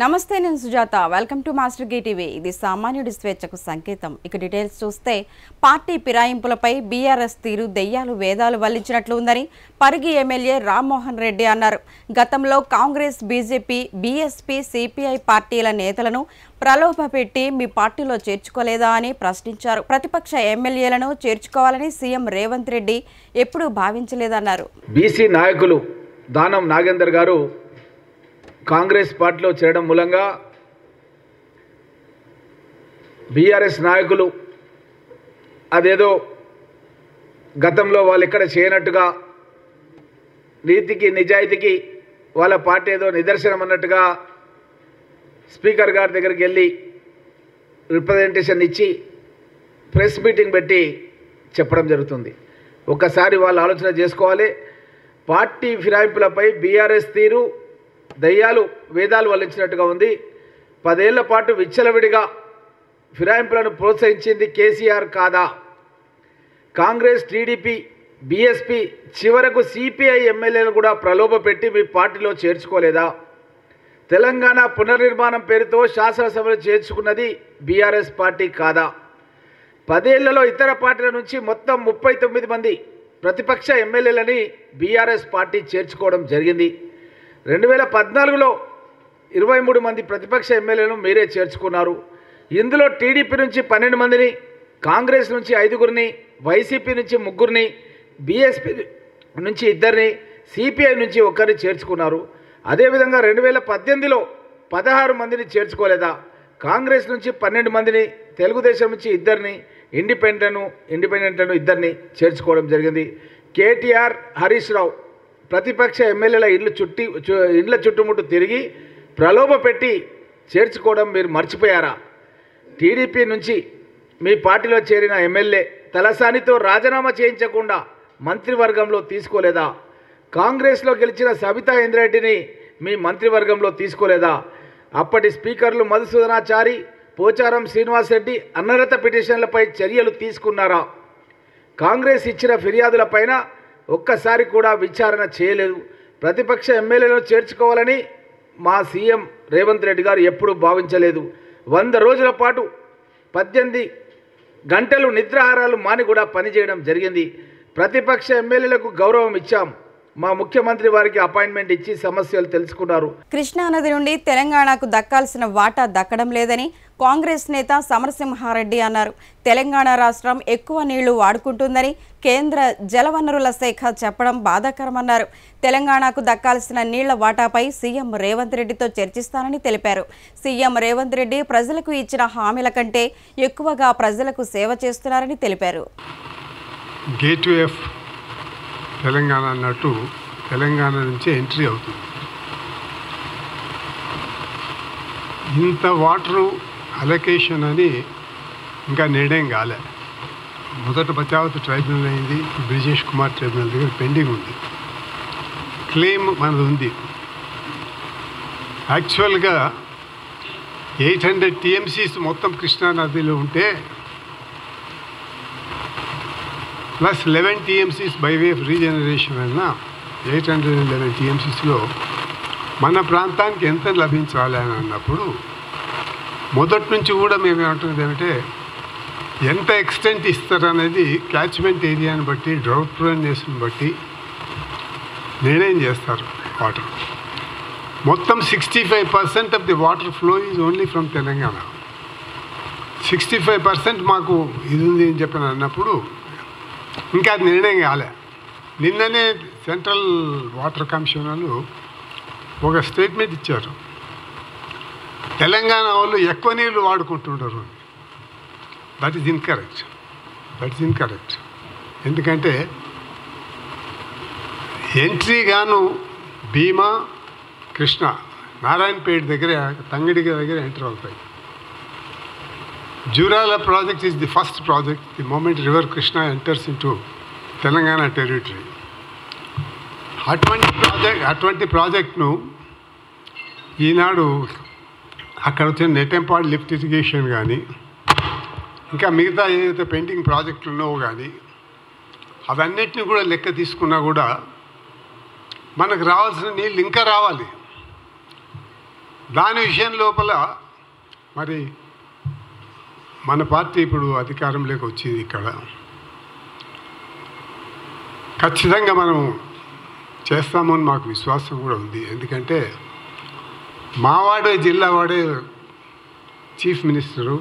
నమస్తే నేను Sujatha welcome to master gay TV ఇది సామాన్యుడి స్వేచ్ఛకు సంకేతం ఇక డీటెయిల్స్ చూస్తే పార్టీ ఫిరాయింపులపై బీఆర్ఎస్ తీరు దెయ్యాలు వేదాలు వల్లించినట్లు ఉందని పరిగి ఎమ్మెల్యే రామ్మోహన్ రెడ్డి అన్నారు గతంలో కాంగ్రెస్ బీజేపీ బీఎస్పీ సిపిఐ పార్టీల నేతలను ప్రలోభపెట్టి మీ పార్టీలో చేర్చుకోలేదా అని ప్రశ్నించారు ప్రతిపక్ష ఎమ్మెల్యేలను చేర్చుకోవాలని సీఎం రేవంత్ రెడ్డి ఎప్పుడూ భావించలేదన్నారు బీసీ నాయకులు దానం నాగేందర్ గారు కాంగ్రెస్ పార్టీలో చేరడం మూలంగా బీఆర్ఎస్ నాయకులు అదేదో గతంలో వాళ్ళు ఎక్కడ చేయనట్టుగా నీతికి నిజాయితీకి వాళ్ళ పార్టీ ఏదో నిదర్శనం అన్నట్టుగా స్పీకర్ గారి దగ్గరికి వెళ్ళి రిప్రజెంటేషన్ ఇచ్చి ప్రెస్ మీటింగ్ పెట్టి చెప్పడం జరుగుతుంది. ఒక్కసారి వాళ్ళు ఆలోచన చేసుకోవాలి. పార్టీ ఫిరాయింపులపై బీఆర్ఎస్ తీరు దయ్యాలు వేదాలు వల్లించినట్టుగా ఉంది. 10 ఏళ్ల పాటు విచ్చలవిడిగా ఫిరాయింపులను ప్రోత్సహించింది కేసీఆర్ కాదా? కాంగ్రెస్ టీడీపీ బీఎస్పీ చివరకు సిపిఐ ఎమ్మెల్యేలను కూడా ప్రలోభపెట్టి మీ పార్టీలో చేర్చుకోలేదా? తెలంగాణ పునర్నిర్మాణం పేరుతో శాసనసభలో చేర్చుకున్నది బీఆర్ఎస్ పార్టీ కాదా? 10 ఏళ్లలో ఇతర పార్టీల నుంచి మొత్తం 39 మంది ప్రతిపక్ష ఎమ్మెల్యేలని బీఆర్ఎస్ పార్టీ చేర్చుకోవడం జరిగింది. 2014లో 23 మంది ప్రతిపక్ష ఎమ్మెల్యేలను మీరే చేర్చుకున్నారు. ఇందులో టీడీపీ నుంచి 12 మందిని, కాంగ్రెస్ నుంచి 5గురిని, వైసీపీ నుంచి 3గురిని, బీఎస్పీ నుంచి 2ని, సిపిఐ నుంచి 1ని చేర్చుకున్నారు. అదేవిధంగా 2018లో 16 మందిని చేర్చుకోలేదా? కాంగ్రెస్ నుంచి 12 మందిని, తెలుగుదేశం నుంచి 2ని, ఇండిపెండెంట్లను 2ని చేర్చుకోవడం జరిగింది. కేటీఆర్, హరీష్ రావు ప్రతిపక్ష ఎమ్మెల్యేల ఇండ్ల చుట్టుముట్టు తిరిగి ప్రలోభపెట్టి చేర్చుకోవడం మీరు మర్చిపోయారా? టీడీపీ నుంచి మీ పార్టీలో చేరిన ఎమ్మెల్యే తలసానితో రాజీనామా చేయించకుండా మంత్రివర్గంలో తీసుకోలేదా? కాంగ్రెస్లో గెలిచిన సబితా ఇంద్రారెడ్డిని మీ మంత్రివర్గంలో తీసుకోలేదా? అప్పటి స్పీకర్లు మధుసూదనాచారి, పోచారం శ్రీనివాసరెడ్డి అనర్హత పిటిషన్లపై చర్యలు తీసుకున్నారా? కాంగ్రెస్ ఇచ్చిన ఫిర్యాదులపైన ఒక్కసారి కూడా విచారణ చేయలేదు. ప్రతిపక్ష ఎమ్మెల్యేలను చేర్చుకోవాలని మా సీఎం రేవంత్ రెడ్డి గారు ఎప్పుడూ భావించలేదు. 100 రోజుల పాటు 18 గంటలు నిద్రాహారాలు మాని కూడా పనిచేయడం జరిగింది. ప్రతిపక్ష ఎమ్మెల్యేలకు గౌరవం ఇచ్చాం. మా ముఖ్యమంత్రి వారికి అపాయింట్మెంట్ ఇచ్చి సమస్యలు తెలుసుకున్నారు. కృష్ణానది నుండి తెలంగాణకు దక్కాల్సిన వాటా దక్కడం లేదని కాంగ్రెస్ నేత సమరసింహారెడ్డి అన్నారు. తెలంగాణ రాష్ట్రం ఎక్కువ నీళ్లు వాడుకుంటుందని కేంద్ర జలవనరుల శాఖ చెప్పడం బాధాకరమన్నారు. తెలంగాణకు దక్కాల్సిన నీళ్ల వాటాపై సీఎం రేవంత్ రెడ్డితో చర్చిస్తానని తెలిపారు. సీఎం రేవంత్ రెడ్డి ప్రజలకు ఇచ్చిన హామీల కంటే ఎక్కువగా ప్రజలకు సేవ చేస్తున్నారని తెలిపారు. గేట్వే ఆఫ్ తెలంగాణ అన్నట్టు తెలంగాణ నుంచే ఎంట్రీ అవుతుంది. ఇంత వాటరు అలొకేషన్ అని ఇంకా నిర్ణయం కాలే. మొదట పచావతి ట్రైబ్యునల్ అయింది, బ్రిజేష్ కుమార్ ట్రైబ్యునల్ దగ్గర పెండింగ్ ఉంది. క్లెయిమ్ మనది ఉంది. యాక్చువల్గా 800 TMCs మొత్తం కృష్ణానదిలో ఉంటే plus 11 TMCs by way of regeneration అన్న 811 TMCsలో మన ప్రాంతానికి ఎంత లభించాలి అని అన్నప్పుడు మొదటి నుంచి కూడా మేము ఏమంటున్నది ఏమంటే ఎంత ఎక్స్టెంట్ ఇస్తారనేది క్యాచ్మెంట్ ఏరియాని బట్టి, డ్రౌట్ ప్రోన్నెస్ని బట్టి నిర్ణయం చేస్తారు. వాటర్ మొత్తం 65% of the water flow is only from Telangana. 65% మాకు ఇది ఉంది అని చెప్పిన అన్నప్పుడు ఇంకా అది నిర్ణయం కాలే. నిన్ననే సెంట్రల్ వాటర్ కమిషన్ వాళ్ళు ఒక స్టేట్మెంట్ ఇచ్చారు, తెలంగాణ వాళ్ళు ఎక్కువ నీళ్ళు వాడుకుంటుంటారు. That is incorrect. ఎందుకంటే ఎంట్రీ గాను భీమా, కృష్ణ, నారాయణపేట దగ్గర, తంగడి దగ్గర ఎంటర్ అవుతాయి. Jurala project is the first project the moment river Krishna enters into Telangana territory. అటువంటి ప్రాజెక్ట్ను ఈనాడు అక్కడ వచ్చిన నెట్టెంపాడు లిఫ్ట్ ఇరిగేషన్ కానీ ఇంకా మిగతా ఏదైతే పెండింగ్ ప్రాజెక్టులు ఉన్నావో కానీ అవన్నిటిని కూడా లెక్క తీసుకున్నా కూడా మనకు రావాల్సిన నీళ్ళు ఇంకా రావాలి. దాని విషయం లోపల మరి మన పార్టీ ఇప్పుడు అధికారంలోకి వచ్చింది. ఇక్కడ ఖచ్చితంగా మనం చేస్తామని మాకు విశ్వాసం కూడా ఉంది. ఎందుకంటే మావాడే జిల్లా వాడే chief minister,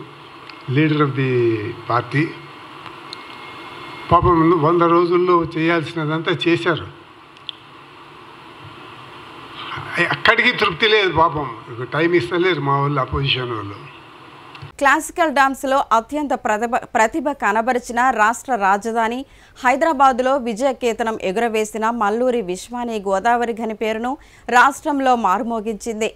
leader of the party. పాపం 100 రోజుల్లో చేయాల్సినదంతా చేశారు. అక్కడికి తృప్తి లేదు పాపం, టైం ఇస్తలేరు మా వాళ్ళు, అపోజిషన్ వాళ్ళు. క్లాసికల్ డాన్స్లో అత్యంత ప్రతిభ కనబరిచిన రాష్ట్ర రాజధాని హైదరాబాదులో విజయకేతనం ఎగురవేసిన మల్లూరి విశ్వాని గోదావరి ఘని పేరును రాష్ట్రంలో మారుమోగించింది.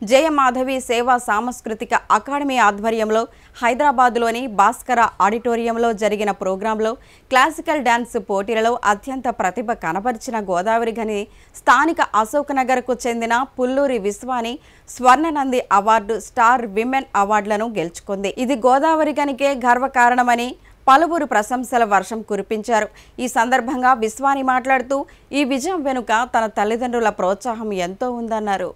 జయమాధవి సేవా సాంస్కృతిక అకాడమీ ఆధ్వర్యంలో హైదరాబాదులోని భాస్కర ఆడిటోరియంలో జరిగిన ప్రోగ్రాంలో క్లాసికల్ డాన్స్ పోటీలలో అత్యంత ప్రతిభ కనబరిచిన గోదావరి ఘని స్థానిక అశోక్నగర్కు చెందిన Pulluri Vishwani Swarnanandi award, star women అవార్డులను గెలుచుకుంది. ఇది గోదావరి ఘనికే గర్వకారణమని పలువురు ప్రశంసల వర్షం కురిపించారు. ఈ సందర్భంగా విశ్వాని మాట్లాడుతూ ఈ విజయం వెనుక తన తల్లిదండ్రుల ప్రోత్సాహం ఎంతో ఉందన్నారు.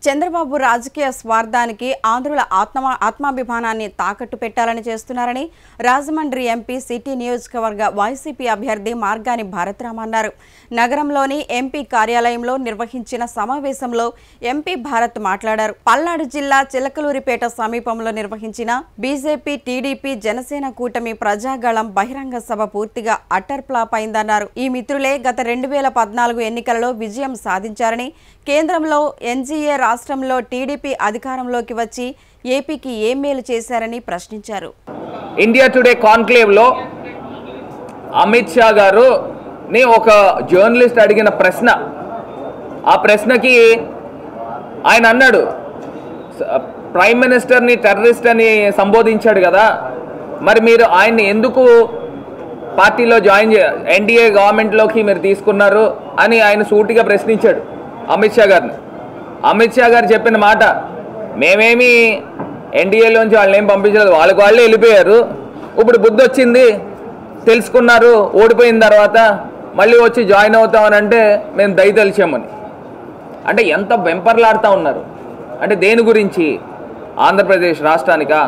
చంద్రబాబు రాజకీయ స్వార్థానికి ఆంధ్రుల ఆత్మాభిమానాన్ని తాకట్టు పెట్టాలని చేస్తున్నారని రాజమండ్రి ఎంపీ సిటీ నియోజకవర్గ వైసీపీ అభ్యర్థి మార్గాని భారతరామ్ అన్నారు. నగరంలోని ఎంపీ కార్యాలయంలో నిర్వహించిన సమావేశంలో ఎంపీ భారత్ మాట్లాడారు. పల్నాడు జిల్లా చిలకలూరిపేట సమీపంలో నిర్వహించిన బీజేపీ, టీడీపీ, జనసేన కూటమి ప్రజాగళం బహిరంగ సభ పూర్తిగా అట్టర్ ఫ్లాప్ అయిందన్నారు. ఈ మిత్రులే గత 2014 ఎన్నికలలో విజయం సాధించారని, కేంద్రంలో ఎన్జీఏ, రాష్ట్రంలో టీడీపీ అధికారంలోకి వచ్చి ఏపీకి ఏం మేలు చేశారని ప్రశ్నించారు. ఇండియా టుడే కాన్క్లేవ్ లో అమిత్ షా గారు ని ఒక జర్నలిస్ట్ అడిగిన ప్రశ్న, ఆ ప్రశ్నకి ఆయన అన్నాడు, ప్రైమ్ మినిస్టర్ని టెర్రరిస్ట్ అని సంబోధించాడు కదా, మరి మీరు ఆయన్ని ఎందుకు పార్టీలో జాయిన్ ఎన్డీఏ గవర్నమెంట్లోకి మీరు తీసుకున్నారు అని ఆయన సూటిగా ప్రశ్నించాడు అమిత్ షా గారిని. అమిత్ షా గారు చెప్పిన మాట, మేమేమి ఎన్డీఏలోంచి వాళ్ళని ఏం పంపించలేదు, వాళ్ళకి వాళ్ళే వెళ్ళిపోయారు, ఇప్పుడు బుద్ధి వచ్చింది, తెలుసుకున్నారు, ఓడిపోయిన తర్వాత మళ్ళీ వచ్చి జాయిన్ అవుతామని అంటే మేము దయతలిచామని. అంటే ఎంత వెంపర్లాడుతూ ఉన్నారు. అంటే దేని గురించి? ఆంధ్రప్రదేశ్ రాష్ట్రానికా?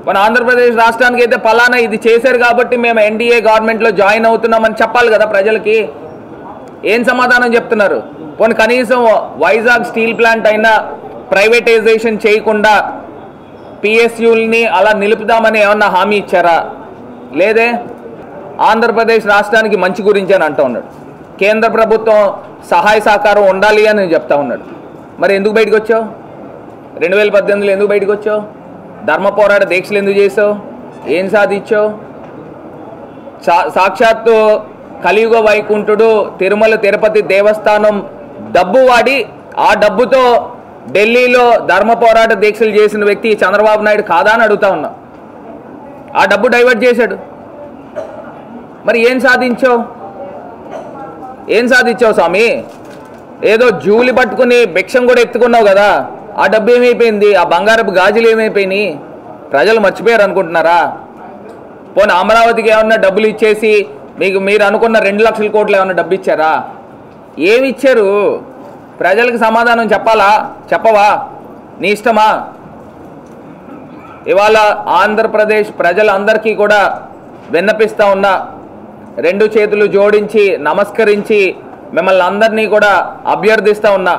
మన ఆంధ్రప్రదేశ్ రాష్ట్రానికి అయితే ఫలానా ఇది చేశారు కాబట్టి మేము ఎన్డీఏ గవర్నమెంట్లో జాయిన్ అవుతున్నామని చెప్పాలి కదా ప్రజలకి. ఏం సమాధానం చెప్తున్నారు? పోనీ కనీసం వైజాగ్ స్టీల్ ప్లాంట్ అయినా ప్రైవేటైజేషన్ చేయకుండా పిఎస్యూల్ని అలా నిలుపుదామని ఏమన్నా హామీ ఇచ్చారా? లేదే. ఆంధ్రప్రదేశ్ రాష్ట్రానికి మంచి గురించి అని అంటూ ఉన్నాడు. కేంద్ర ప్రభుత్వం సహాయ సహకారం ఉండాలి అని చెప్తా ఉన్నాడు. మరి ఎందుకు బయటకు వచ్చావు? 2018లో ఎందుకు బయటకు వచ్చావు? ధర్మ పోరాట దీక్షలు ఎందుకు చేసావు? ఏం సాధించావు? సాక్షాత్తు కలియుగ వైకుంఠుడు తిరుమల తిరుపతి దేవస్థానం డబ్బు వాడి, ఆ డబ్బుతో ఢిల్లీలో ధర్మ పోరాట దీక్షలు చేసిన వ్యక్తి చంద్రబాబు నాయుడు కాదా అని అడుగుతా ఉన్నా. ఆ డబ్బు డైవర్ట్ చేశాడు. మరి ఏం సాధించావు? ఏం సాధించావు స్వామి? ఏదో జూలి పట్టుకుని భిక్షం కూడా ఎత్తుకున్నావు కదా, ఆ డబ్బు ఏమైపోయింది? ఆ బంగారపు గాజులు ఏమైపోయినాయి? ప్రజలు మర్చిపోయారు అనుకుంటున్నారా? పోనీ అమరావతికి ఏమన్నా డబ్బులు ఇచ్చేసి మీరు అనుకున్న 2 లక్షల కోట్లు ఏమన్నా డబ్బు ఇచ్చారా? ఏమి ఇచ్చారు? ప్రజలకు సమాధానం చెప్పాలా? చెప్పవా? నీ ఇష్టమా? ఇవాళ ఆంధ్రప్రదేశ్ ప్రజలందరికీ కూడా విన్నపిస్తా ఉన్నా, 2 చేతులు జోడించి నమస్కరించి మిమ్మల్ని అందరినీ కూడా అభ్యర్థిస్తా ఉన్నా.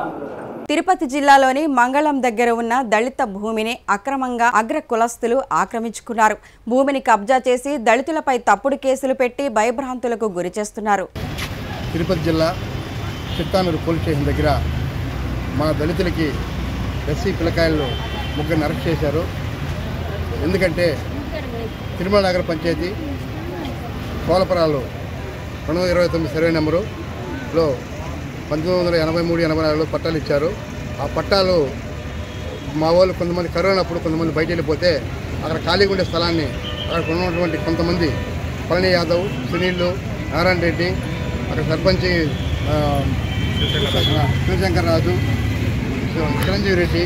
తిరుపతి జిల్లాలోని మంగళం దగ్గర ఉన్న దళిత భూమిని అక్రమంగా అగ్ర కులస్తులు ఆక్రమించుకున్నారు. భూమిని కబ్జా చేసి దళితులపై తప్పుడు కేసులు పెట్టి భయభ్రాంతులకు గురి చేస్తున్నారు. తిరుపతి జిల్లా చిత్తానూరు పోలీస్ స్టేషన్ దగ్గర మన దళితులకి ఎస్సీ పిల్లకాయల్లో ముగ్గురిని అరెస్ట్ చేశారు. ఎందుకంటే తిరుమల నగర పంచాయతీ కోలపరాలు 229 సర్వే నెంబరులో 1983-84లో పట్టాలు ఇచ్చారు. ఆ పట్టాలు మా వాళ్ళు కొంతమంది కరోనా అప్పుడు కొంతమంది బయట వెళ్ళిపోతే అక్కడ ఖాళీగా ఉండే స్థలాన్ని అక్కడ ఉన్నటువంటి కొంతమంది పళని యాదవ్, సునీల్, నారాయణ రెడ్డి, అక్కడ సర్పంచి శివశంకర్ రాజు, చిరంజీవి రెడ్డి,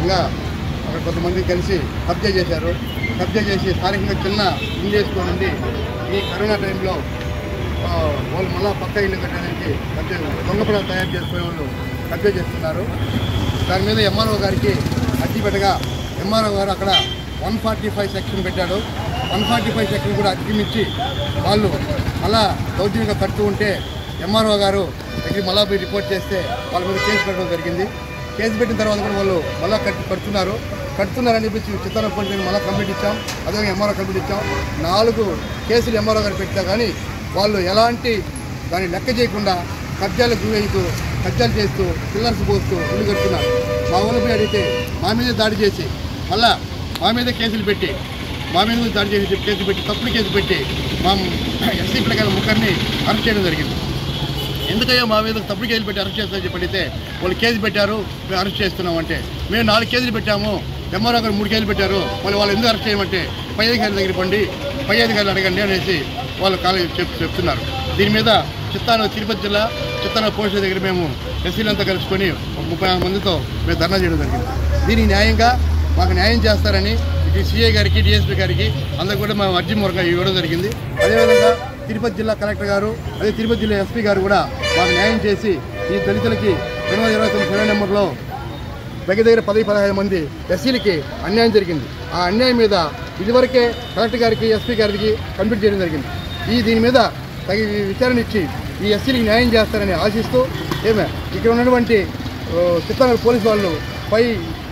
ఇంకా అక్కడ కొంతమంది కలిసి కబ్జా చేశారు. కబ్జా చేసి స్థానికంగా చిన్న ఇల్లు వేసుకోనండి ఈ కరోనా టైంలో వాళ్ళు మళ్ళీ పక్క ఇల్లు కట్టడానికి దొంగపడాలు తయారు చేసుకునే వాళ్ళు కబ్జా చేస్తున్నారు. దాని మీద ఎంఆర్ఓ గారికి అర్జీ పెట్టగా ఎంఆర్ఓ గారు అక్కడ 145 సెక్షన్ పెట్టాడు. 145 సెక్షన్ కూడా అతిక్రమించి వాళ్ళు అలా దౌర్జన్యంగా కడుతూ ఉంటే ఎంఆర్ఓ గారు దగ్గర మళ్ళా పోయి రిపోర్ట్ చేస్తే వాళ్ళ మీద కేసు పెట్టడం జరిగింది. కేసు పెట్టిన తర్వాత కూడా వాళ్ళు మళ్ళీ కడుతున్నారని చెప్పి చిత్తాన పోలీసు మళ్ళీ కంప్లీట్ ఇచ్చాం. అదేవిధంగా ఎంఆర్ఓ కంప్లీట్ ఇచ్చాం. 4 కేసులు ఎంఆర్ఓ గారు పెట్టా కానీ వాళ్ళు ఎలాంటి దాన్ని లెక్క చేయకుండా కబ్జాలకు గురవుతూ కబ్జాలు చేస్తూ పిల్లర్స్ పోస్తూ ఇల్లు కడుతున్నారు. మా ఊళ్ళపై అడిగితే మా మీద దాడి చేసి మళ్ళా మా మీద కేసులు పెట్టి దాడి చేసి కేసు పెట్టి తప్పుడు కేసు పెట్టి మా ఎస్సీ పిల్లకాయల ముగ్గురిని అరెస్ట్ చేయడం జరిగింది. ఎందుకయ్యా మా మీద తప్పుడు కేసులు పెట్టి అరెస్ట్ చేస్తారని చెప్పి అడిగితే వాళ్ళు కేసు పెట్టారు, మేము అరెస్ట్ చేస్తున్నాం అంటే మేము 4 కేసులు పెట్టాము, ఎంఆర్ఓ గారు 3 కేసులు పెట్టారు, వాళ్ళు ఎందుకు అరెస్ట్ చేయమంటే పై అధికారుల దగ్గర పండి పై అధికారులు అడగండి అనేసి వాళ్ళు చెప్తున్నారు. దీని మీద తిరుపతి జిల్లా చిత్తానూరు పోలీసుల దగ్గర మేము ఎస్సీలంతా కలుసుకొని 34 మందితో మేము ధర్నా చేయడం జరిగింది. దీనికి న్యాయంగా మాకు న్యాయం చేస్తారని సిఐ గారికి, డిఎస్పీ గారికి అందరూ కూడా మేము అర్జీ మూలంగా ఇవ్వడం జరిగింది. అదేవిధంగా తిరుపతి జిల్లా కలెక్టర్ గారు, అదే తిరుపతి జిల్లా ఎస్పీ గారు కూడా మాకు న్యాయం చేసి ఈ దళితులకి 229 సర్వే నెంబర్లో దగ్గర 10-15 మంది ఎస్సీలకి అన్యాయం జరిగింది. ఆ అన్యాయం మీద ఇదివరకే కలెక్టర్ గారికి, ఎస్పీ గారికి కంప్లీట్ చేయడం జరిగింది. దీని మీద తగిన విచారణ ఇచ్చి ఈ ఎస్సీలకి న్యాయం చేస్తారని ఆశిస్తూ ఇక్కడ ఉన్నటువంటి చిత్తూరు పోలీసు వాళ్ళు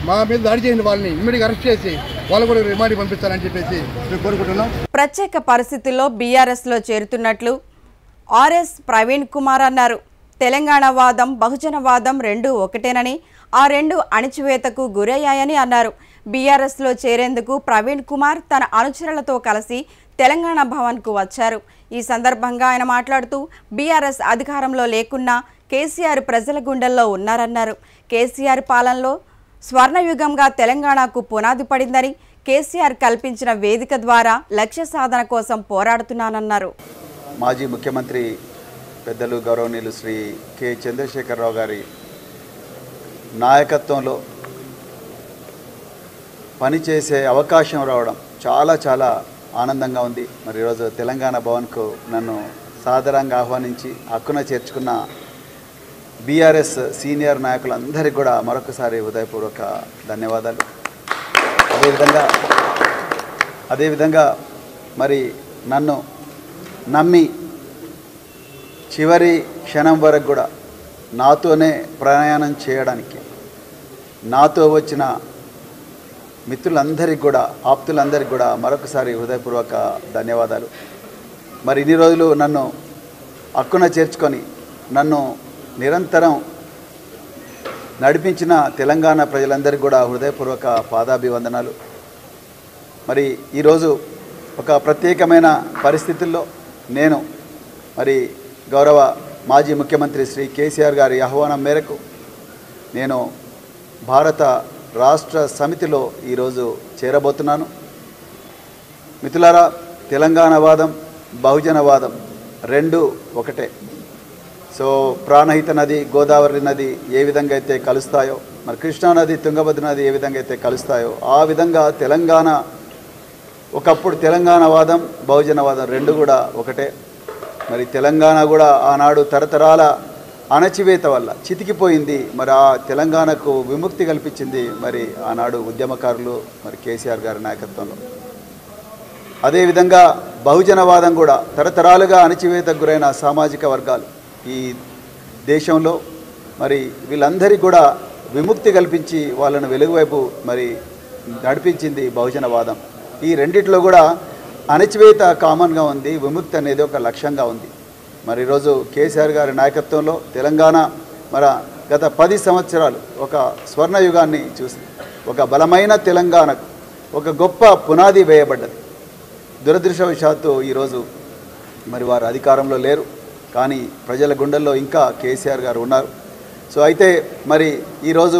మా మీద దాడి చేసిన వాళ్ళని ఇమ్మీడియట్గా అరెస్ట్ చేసి వాళ్ళు కూడా రిమాండ్కి పంపిస్తారని చెప్పేసి మేము కోరుకుంటున్నాం. ప్రత్యేక పరిస్థితుల్లో బీఆర్ఎస్లో చేరుతున్నట్లు ఆర్ఎస్ ప్రవీణ్ కుమార్ అన్నారు. తెలంగాణ వాదం, బహుజన వాదం రెండూ ఒకటేనని, ఆ రెండు అణిచివేతకు గురయ్యాయని అన్నారు. బీఆర్ఎస్లో చేరేందుకు ప్రవీణ్ కుమార్ తన అనుచరులతో కలిసి తెలంగాణ భవన్కు వచ్చారు. ఈ సందర్భంగా ఆయన మాట్లాడుతూ బీఆర్ఎస్ అధికారంలో లేకున్నా కేసీఆర్ ప్రజల గుండెల్లో ఉన్నారన్నారు. కేసీఆర్ పాలనలో స్వర్ణయుగంగా తెలంగాణకు పునాది పడిందని, కేసీఆర్ కల్పించిన వేదిక ద్వారా లక్ష్య సాధన కోసం పోరాడుతున్నానన్నారు. మాజీ ముఖ్యమంత్రి పెద్దలు గౌరవనీయులు శ్రీ కె చంద్రశేఖరరావు గారి నాయకత్వంలో పనిచేసే అవకాశం రావడం చాలా ఆనందంగా ఉంది. మరి ఈరోజు తెలంగాణ భవన్కు నన్ను సాదరంగా ఆహ్వానించి హక్కున చేర్చుకున్న బీఆర్ఎస్ సీనియర్ నాయకులందరికీ కూడా మరొకసారి హృదయపూర్వక ధన్యవాదాలు. అదేవిధంగా మరి నన్ను నమ్మి చివరి క్షణం వరకు కూడా నాతోనే ప్రయాణం చేయడానికి నాతో వచ్చిన మిత్రులందరికీ కూడా, ఆప్తులందరికీ కూడా మరొకసారి హృదయపూర్వక ధన్యవాదాలు. మరి ఇన్ని రోజులు నన్ను హక్కున చేర్చుకొని నన్ను నిరంతరం నడిపించిన తెలంగాణ ప్రజలందరికీ కూడా హృదయపూర్వక పాదాభివందనాలు. మరి ఈరోజు ఒక ప్రత్యేకమైన పరిస్థితుల్లో నేను మరి గౌరవ మాజీ ముఖ్యమంత్రి శ్రీ కేసీఆర్ గారి ఆహ్వానం మేరకు నేను భారత రాష్ట్ర సమితిలో ఈరోజు చేరబోతున్నాను. మిత్రులారా, తెలంగాణ వాదం, బహుజన వాదం రెండు ఒకటే. సో ప్రాణహిత నది, గోదావరి నది ఏ విధంగా అయితే కలుస్తాయో, మరి కృష్ణానది, తుంగభద్ర నది ఏ విధంగా అయితే కలుస్తాయో, ఆ విధంగా తెలంగాణ ఒకప్పుడు తెలంగాణ వాదం, బహుజన వాదం రెండు కూడా ఒకటే. మరి తెలంగాణ కూడా ఆనాడు తరతరాల అణచివేత వల్ల చితికిపోయింది. మరి ఆ తెలంగాణకు విముక్తి కల్పించింది మరి ఆనాడు ఉద్యమకారులు, మరి కేసీఆర్ గారి నాయకత్వంలో. అదేవిధంగా బహుజనవాదం కూడా తరతరాలుగా అణచివేతకు గురైన సామాజిక వర్గాలు ఈ దేశంలో మరి వీళ్ళందరికీ కూడా విముక్తి కల్పించి వాళ్ళను వెలుగువైపు మరి నడిపించింది బహుజనవాదం. ఈ రెండిట్లో కూడా అణచివేత కామన్గా ఉంది, విముక్తి అనేది ఒక లక్ష్యంగా ఉంది. మరి ఈరోజు కేసీఆర్ గారి నాయకత్వంలో తెలంగాణ మన గత 10 సంవత్సరాలు ఒక స్వర్ణయుగాన్ని చూసి ఒక బలమైన తెలంగాణకు ఒక గొప్ప పునాది వేయబడ్డది. దురదృష్టవశాత్తు ఈరోజు మరి వారు అధికారంలో లేరు, కానీ ప్రజల గుండెల్లో ఇంకా కేసీఆర్ గారు ఉన్నారు. సో అయితే మరి ఈరోజు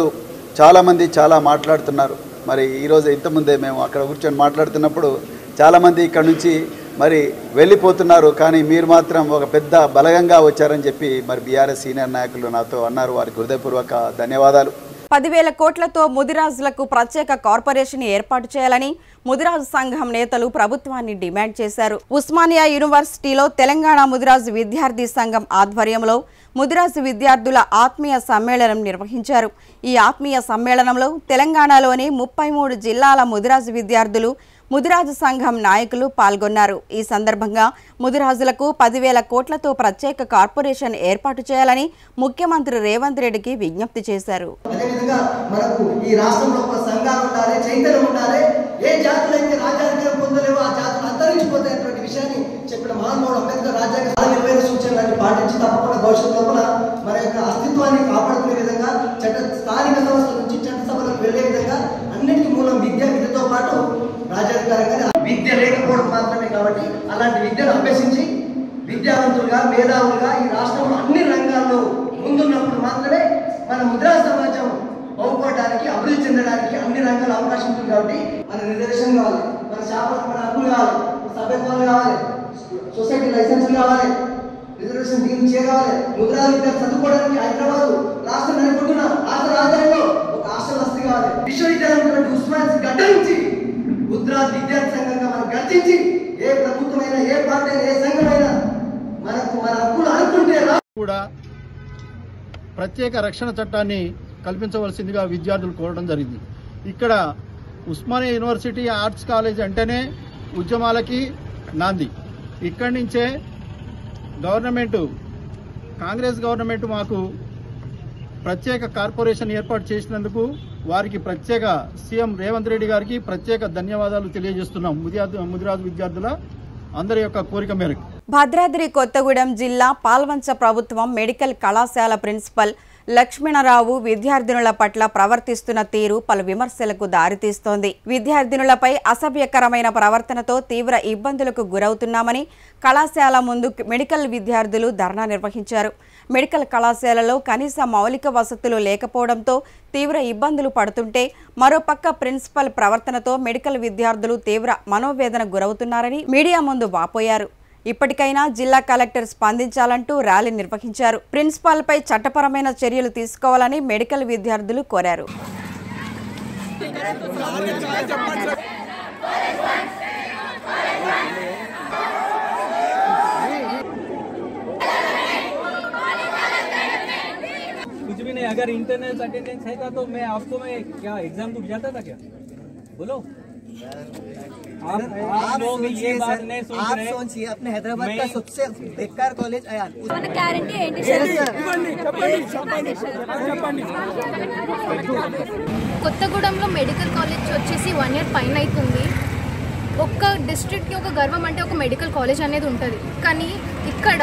చాలామంది చాలా మాట్లాడుతున్నారు. మరి ఈరోజు ఇంతకుముందే మేము అక్కడ కూర్చొని మాట్లాడుతున్నప్పుడు చాలామంది ఇక్కడ నుంచి మరి వెళ్ళిపోతున్నారు, కానీ మీరు మాత్రం ఒక పెద్ద బలగంగా వచ్చారని చెప్పి మరి బీఆర్ఎస్ సీనియర్ నాయకులు నాతో అన్నారు. వారికి హృదయపూర్వక ధన్యవాదాలు. 10,000 కోట్లతో ముదిరాజులకు ప్రత్యేక కార్పొరేషన్ ఏర్పాటు చేయాలని ముదిరాజు సంఘం నేతలు ప్రభుత్వాన్ని డిమాండ్ చేశారు. ఉస్మానియా యూనివర్సిటీలో తెలంగాణ ముదిరాజు విద్యార్థి సంఘం ఆధ్వర్యంలో ముదిరాజు విద్యార్థుల ఆత్మీయ సమ్మేళనం నిర్వహించారు. ఈ ఆత్మీయ సమ్మేళనంలో తెలంగాణలోని 33 జిల్లాల ముదిరాజు విద్యార్థులు, ముదిరాజు సంఘం నాయకులు పాల్గొన్నారు. ఈ సందర్భంగా ముదిరాజులకు 10,000 కోట్లతో ప్రత్యేక కార్పొరేషన్ ఏర్పాటు చేయాలని ముఖ్యమంత్రి రేవంత్ రెడ్డికి విజ్ఞప్తి చేశారు. అదేవిధంగా మనకు ఈ రాష్ట్రంలో ఒక సంఘాలు ఉండాలి, చైతన్యం ఉండాలి. ఏ జాతులైతే రాజ్యాంగం పొందలేవో ఆ జాతులు అంతరించిపోతాయటువంటి విషయాన్ని చెప్పిన మహానుభావుడు అంబేద్కర్ రాజ్యాంగ 20 సూచనలను పాటించి తప్పకుండా భవిష్యత్తు లోపల మన యొక్క అస్తిత్వాన్ని కాపాడుకునే విధంగా స్థానిక సంస్థల నుంచి చట్టసభలకు వెళ్లే విధంగా అన్నిటికీ మూలం విద్యతో పాటు రాజ్యాంగంగా విద్య లేకపోవడం మాత్రమే. కాబట్టి అలాంటి విద్యను అభ్యసించి విద్యావంతులుగా, మేధావులుగా ఈ రాష్ట్రంలో అన్ని రంగాల్లో ముందున్నప్పుడు మాత్రమే మన ముద్రా సమాజం బాగుపడడానికి, అభివృద్ధి చెందడానికి అన్ని రంగాల్లో అవకాశం ఉంటుంది. కాబట్టి మన రిజర్వేషన్ కావాలి, మన మన హక్కులు కావాలి, సభ్యత్వాలు కావాలి, సొసైటీ లైసెన్సులు కావాలి, రిజర్వేషన్ దీన్ని చేయగాలి. ముద్రా విద్యార్థి చదువుకోవడానికి హైదరాబాద్ రాష్ట్రం అనుకుంటున్న రాష్ట్ర రాజధానిలో ఒక హాస్టల్ వసతి కావాలి. విశ్వవిద్యాలయం ఉస్మానియా గడ్డ నుంచి ముద్రా విద్యార్థి సంఘంగా మనం గర్తించి ఏ ప్రభుత్వమైనా, ఏ పార్టీ అయినా, ఏ సంఘమైనా మనకు మన హక్కులు అనుకుంటే కూడా ప్రత్యేక రక్షణ చట్టాన్ని కల్పించవలసిందిగా విద్యార్థులు కోరడం జరిగింది. ఇక్కడ ఉస్మానియా యూనివర్సిటీ ఆర్ట్స్ కాలేజ్ అంటేనే ఉద్యమాలకి నాంది. ఇక్కడి నుంచే కాంగ్రెస్ గవర్నమెంట్ మాకు ప్రత్యేక కార్పొరేషన్ ఏర్పాటు చేసినందుకు వారికి ప్రత్యేక సీఎం రేవంత్ రెడ్డి గారికి ప్రత్యేక ధన్యవాదాలు తెలియజేస్తున్నాం. ముదిరాజు విద్యార్థుల అందరి యొక్క కోరిక మేరకు భద్రాద్రి కొత్తగూడెం జిల్లా పాల్వంచ ప్రభుత్వం మెడికల్ కళాశాల ప్రిన్సిపల్ లక్ష్మణరావు విద్యార్థినుల పట్ల ప్రవర్తిస్తున్న తీరు పలు విమర్శలకు దారితీస్తోంది. విద్యార్థినులపై అసభ్యకరమైన ప్రవర్తనతో తీవ్ర ఇబ్బందులకు గురవుతున్నామని కళాశాల ముందు మెడికల్ విద్యార్థులు ధర్నా నిర్వహించారు. మెడికల్ కళాశాలలో కనీస మౌలిక వసతులు లేకపోవడంతో తీవ్ర ఇబ్బందులు పడుతుంటే, మరోపక్క ప్రిన్సిపల్ ప్రవర్తనతో మెడికల్ విద్యార్థులు తీవ్ర మనోవేదన గురవుతున్నారని మీడియా ముందు వాపోయారు. ఇప్పటికైనా జిల్లా కలెక్టర్ స్పందించాలంటూ ర్యాలీ నిర్వహించారు. ప్రిన్సిపాల్పై చట్టపరమైన చర్యలు తీసుకోవాలని మెడికల్ విద్యార్థులు కోరారు. कुछ भी नहीं, अगर इंटरनल अटेंडेंस है तो मैं आपको क्या एग्जाम रुक जाता था क्या? बोलो आप लोग ये बात नहीं सोच रहे। आप सोचिए, अपने हैदराबाद का सबसे बेकार कॉलेज अयान గ్యారెంటీ ఏంటి? కొత్తగూడెంలో మెడికల్ కాలేజ్ వచ్చేసి 1 year పైన అవుతుంది. ఒక్క డిస్ట్రిక్ట్కి ఒక గర్వం అంటే ఒక మెడికల్ కాలేజ్ అనేది ఉంటుంది. కానీ ఇక్కడ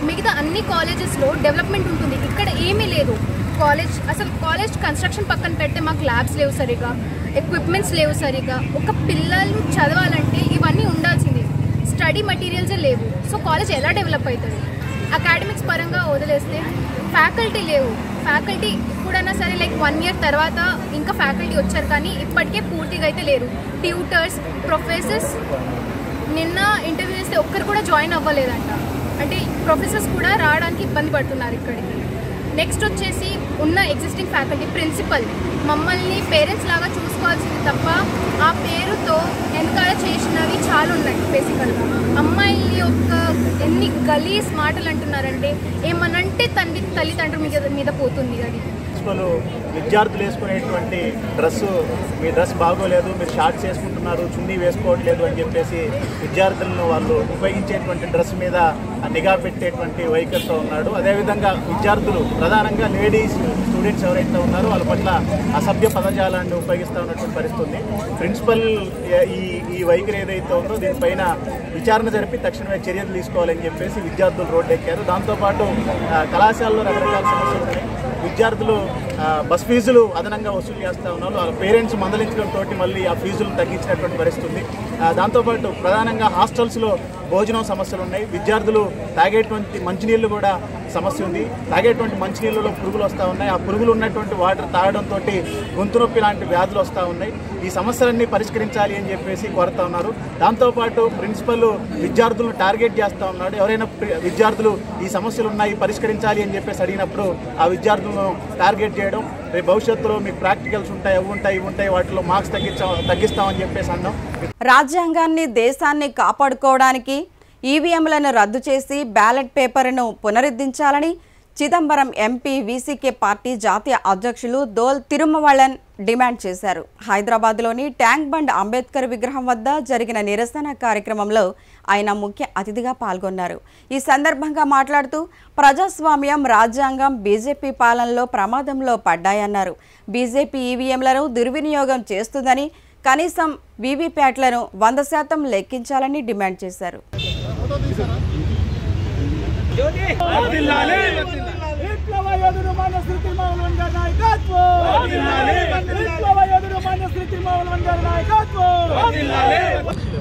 మిగతా అన్ని కాలేజెస్లో డెవలప్మెంట్ ఉంటుంది, ఇక్కడ ఏమీ లేదు. కాలేజ్ కన్స్ట్రక్షన్ పక్కన పెడితే మాకు ల్యాబ్స్ లేవు సరిగా, ఎక్విప్మెంట్స్ లేవు సరిగా. ఒక పిల్లలు చదవాలంటే ఇవన్నీ ఉండాల్సింది, స్టడీ మెటీరియల్సే లేవు. సో కాలేజ్ ఎలా డెవలప్ అవుతుంది? అకాడమిక్స్ పరంగా వదిలేస్తే ఫ్యాకల్టీ లేవు. ఫ్యాకల్టీ ఇప్పుడైనా సరే 1 year తర్వాత ఇంకా ఫ్యాకల్టీ వచ్చారు, కానీ ఇప్పటికే పూర్తిగా అయితే లేరు. ట్యూటర్స్, ప్రొఫెసర్స్ నిన్న ఇంటర్వ్యూ చేస్తే ఒక్కరు కూడా జాయిన్ అవ్వలేదంట. అంటే ప్రొఫెసర్స్ కూడా రావడానికి ఇబ్బంది పడుతున్నారు ఇక్కడికి. నెక్స్ట్ వచ్చేసి ఉన్న ఎగ్జిస్టింగ్ ఫ్యాకల్టీ, ప్రిన్సిపల్ మమ్మల్ని పేరెంట్స్ లాగా చూసుకోవాల్సింది తప్ప ఆ పేరుతో వెనకాల చేసినవి చాలా ఉన్నాయి. బేసికల్గా అమ్మాయిల్ని ఎన్ని గలీజ్ మాటలు అంటున్నారంటే, ఏమనంటే తల్లిదండ్రుల మీద పోతుంది. అది విద్యార్థులు వేసుకునేటువంటి డ్రెస్సు, మీ డ్రెస్ బాగోలేదు, మీరు షార్ట్స్ వేసుకుంటున్నారు, చున్నీ వేసుకోవట్లేదు అని చెప్పేసి విద్యార్థులను వాళ్ళు ఉపయోగించేటువంటి డ్రెస్ మీద నిఘా పెట్టేటువంటి వైఖరితో ఉన్నాడు. అదేవిధంగా విద్యార్థులు, ప్రధానంగా లేడీస్ స్టూడెంట్స్ ఎవరైతే ఉన్నారో వాళ్ళ పట్ల అసభ్య పదజాలాన్ని ఉపయోగిస్తూ ఉన్నటువంటి పరిస్థితి. ప్రిన్సిపల్ ఈ వైఖరి ఏదైతే ఉందో దీనిపైన విచారణ జరిపి తక్షణమే చర్యలు తీసుకోవాలని చెప్పేసి విద్యార్థులు రోడ్డెక్కారు. దాంతోపాటు కళాశాలలో రకరకాల సమస్యలు ఉన్నాయి. విద్యార్థులు బస్ ఫీజులు అదనంగా వసూలు చేస్తూ ఉన్నారు. వాళ్ళ పేరెంట్స్ మందలించడంతో మళ్ళీ ఆ ఫీజులు తగ్గించినటువంటి పరిస్థితి. దాంతోపాటు ప్రధానంగా హాస్టల్స్లో భోజనం సమస్యలు ఉన్నాయి. విద్యార్థులు తాగేటువంటి మంచినీళ్ళు కూడా సమస్య ఉంది. తాగేటువంటి మంచినీళ్ళలో పురుగులు వస్తూ ఉన్నాయి. ఆ పురుగులు ఉన్నటువంటి వాటర్ తాగడంతో గొంతు నొప్పి లాంటి వ్యాధులు వస్తూ ఉన్నాయి. ఈ సమస్యలన్నీ పరిష్కరించాలి అని చెప్పేసి కోరుతా ఉన్నారు. దాంతోపాటు ప్రిన్సిపల్ విద్యార్థులను టార్గెట్ చేస్తూ ఉన్నాడు. ఎవరైనా విద్యార్థులు ఈ సమస్యలు ఉన్నాయి పరిష్కరించాలి అని చెప్పేసి అడిగినప్పుడు ఆ విద్యార్థులను టార్గెట్ చేయడం, రేపు భవిష్యత్తులో మీకు ప్రాక్టికల్స్ ఉంటాయి, అవి ఉంటాయి, వాటిలో మార్క్స్ తగ్గిస్తామని చెప్పేసి అన్నాం. రాజ్యాంగాన్ని, దేశాన్ని కాపాడుకోవడానికి ఈవీఎంలను రద్దు చేసి బ్యాలెట్ పేపర్ను పునరుద్ధరించాలని చిదంబరం ఎంపీ వీసీకే పార్టీ జాతీయ అధ్యక్షులు దోల్ తిరుమవళన్ డిమాండ్ చేశారు. హైదరాబాద్లోని ట్యాంక్ బండ్ అంబేద్కర్ విగ్రహం వద్ద జరిగిన నిరసన కార్యక్రమంలో ఆయన ముఖ్య అతిథిగా పాల్గొన్నారు. ఈ సందర్భంగా మాట్లాడుతూ ప్రజాస్వామ్యం, రాజ్యాంగం బీజేపీ పాలనలో ప్రమాదంలో పడ్డాయన్నారు. బీజేపీ ఈవీఎంలను దుర్వినియోగం చేస్తుందని, కనీసం వీవీప్యాట్లను 100% లెక్కించాలని డిమాండ్ చేశారు.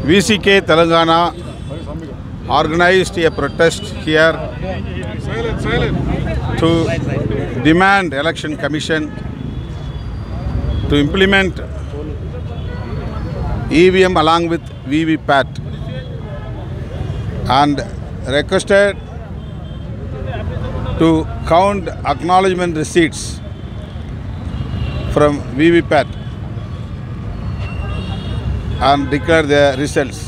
VCK Telangana organized a protest here to demand Election Commission to implement EVM along with VVPAT and requested to count acknowledgement receipts from VVPAT and declare the results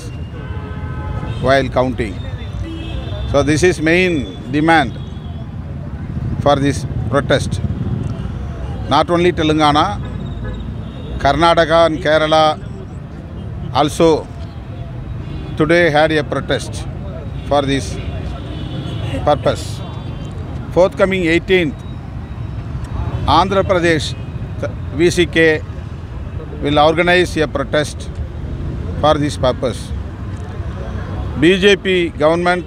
while counting. So this is main demand for this protest. Not only Telangana, Karnataka and Kerala also today had a protest for this purpose. Forthcoming 18th, Andhra Pradesh VCK will organize a protest for this purpose. BJP government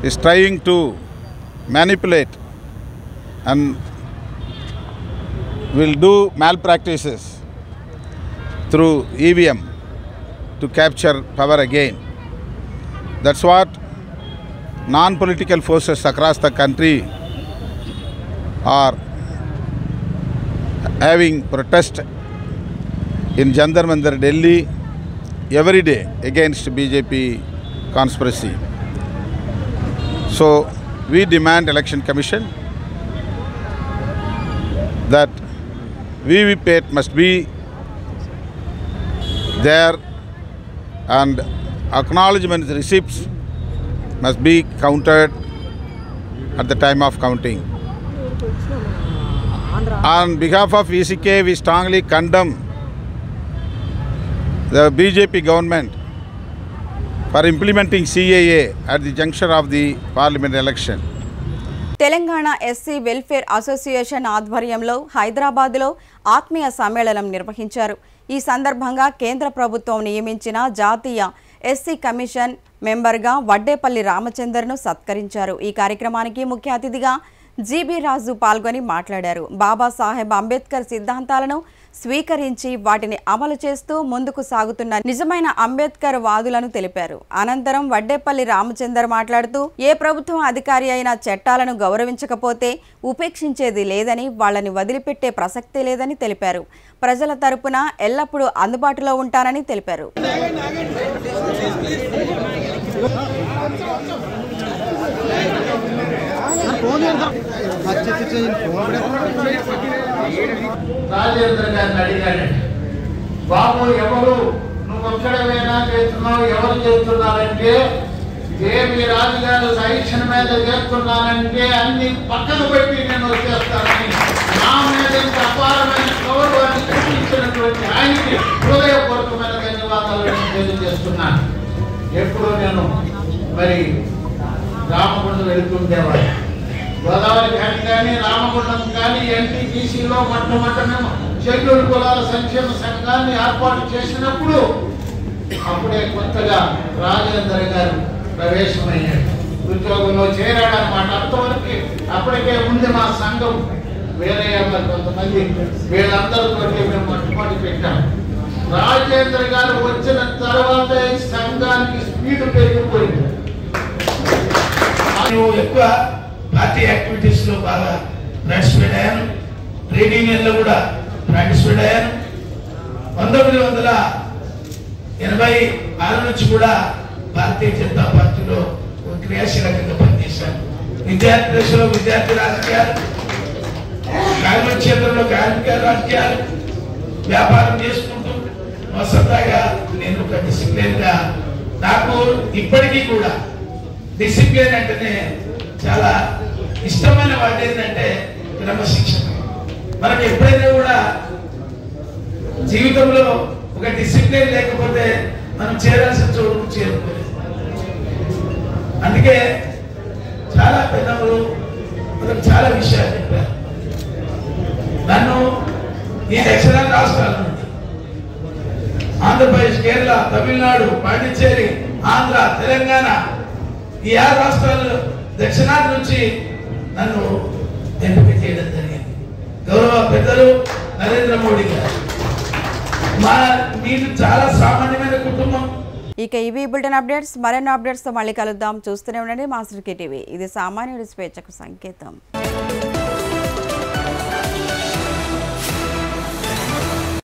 is trying to manipulate and will do malpractices through EVM to capture power again. That's what non-political forces across the country are having protest in Jantar Mantar, Delhi every day against BJP conspiracy. So we demand Election Commission that VVPAT must be there and acknowledgement receipts must be counted at the time of counting. On behalf of VCK, we strongly condemn the BJP government for implementing CAA at the juncture of the parliament election. Telangana SC welfare association ఆధ్వర్యంలో హైదరాబాద్లో ఆత్మీయ సమ్మేళనం నిర్వహించారు. ఈ సందర్భంగా కేంద్ర ప్రభుత్వం నియమించిన జాతీయ ఎస్సీ కమిషన్ మెంబర్గా వడ్డేపల్లి రామచందర్ను సత్కరించారు. ఈ కార్యక్రమానికి ముఖ్య అతిథిగా జీబీ రాజు పాల్గొని మాట్లాడారు. బాబాసాహెబ్ అంబేద్కర్ సిద్ధాంతాలను స్వీకరించి వాటిని అమలు చేస్తూ ముందుకు సాగుతున్న నిజమైన అంబేద్కర్ వాదులను తెలిపారు. అనంతరం వడ్డేపల్లి రామచందర్ మాట్లాడుతూ ఏ ప్రభుత్వం అధికారి అయినా చట్టాలను గౌరవించకపోతే ఉపేక్షించేది లేదని, వాళ్ళని వదిలిపెట్టే ప్రసక్తే లేదని తెలిపారు. ప్రజల తరపున ఎల్లప్పుడూ అందుబాటులో ఉంటానని తెలిపారు. రాజేంద్ర గారిని అడిగాడు, బాబు ఎవరు నువ్వు ఒక్కడవేనా చేస్తున్నావు, ఎవరు చేస్తున్నారంటే ఏమి రాజు రాజుగారు సైక్షన్ మీద చేస్తున్నానంటే అన్ని పక్కన పెట్టి నేను వచ్చేస్తానని నా మీద ఇంత అపారమైన గౌరవాన్ని చూపించినటువంటి ఆయనకి హృదయపూర్వకమైన ధన్యవాదాలు నేను తెలియజేస్తున్నాను. ఎప్పుడు నేను మరి రామగుండం వెళ్తుండేవాడు. గోదావరి కానీ రామగుండం కానీ ఎన్టీపీసీలో మొట్టమొదటి షెడ్యూల్ కులాల సంక్షేమ సంఘాన్ని ఏర్పాటు చేసినప్పుడు అప్పుడే కొత్తగా రాజేంద్ర గారు ప్రవేశమయ్యాడు, ఉద్యోగంలో చేరాడనమాట. అంతవరకు అప్పటికే ఉంది మా సంఘం. వేరే కొంతమంది వీళ్ళందరితో మేము మొట్టమొదటి పెట్టాం. రాజేంద్ర గారు వచ్చిన తర్వాత ఈ సంఘానికి స్పీడ్ పెరిగిపోయింది. ఎక్కువ పార్టీ యాక్టివిటీస్ లో బాగా పార్టిసిపేట్ అయ్యాను. ట్రేడ్ యూనియన్ లో కూడా పార్టిసిపేట్ అయ్యాను. 1986 నుంచి కూడా భారతీయ జనతా పార్టీలో క్రియాశీలకంగా పనిచేశాను. విద్యార్థి దశలో విద్యార్థి రాజకీయాలు, కార్మిక క్షేత్రంలో కార్మిక రాజకీయాలు, వ్యాపారం చేసుకుంటూ సొంతగా నేను ఒక డిసిప్లిన్ గా, నాకు ఇప్పటికీ కూడా డిసిప్లిన్ అంటేనే చాలా ఇష్టమైన వాటి ఏంటంటే క్రమశిక్షణ. మనకి ఎప్పుడైనా కూడా జీవితంలో ఒక డిసిప్లిన్ లేకపోతే మనం చేరాల్సిన చోటు చేరుకోలేదు. అందుకే చాలా పెద్దలు మనకు చాలా విషయాలు చెప్పారు. నన్ను ఈ దక్షిణాది రాష్ట్రాల నుండి ఆంధ్రప్రదేశ్, కేరళ, తమిళనాడు, పాండిచ్చేరి, ఆంధ్ర, తెలంగాణ ఈ 6 రాష్ట్రాలు దక్షిణాది నుంచి నన్ను ఎంపిక చేయడం జరిగింది. గౌరవ పెద్దలు నరేంద్ర మోడీ గారు, మీరు చాలా సామాన్యమైన కుటుంబం. ఇక ఇవి బులెటిన్ అప్డేట్స్. మరెన్నో అప్డేట్స్తో మళ్ళీ కలుద్దాం. చూస్తూనే ఉండండి మాస్టర్ టీవీ. ఇది సామాన్యుడి స్వేచ్ఛకు సంకేతం.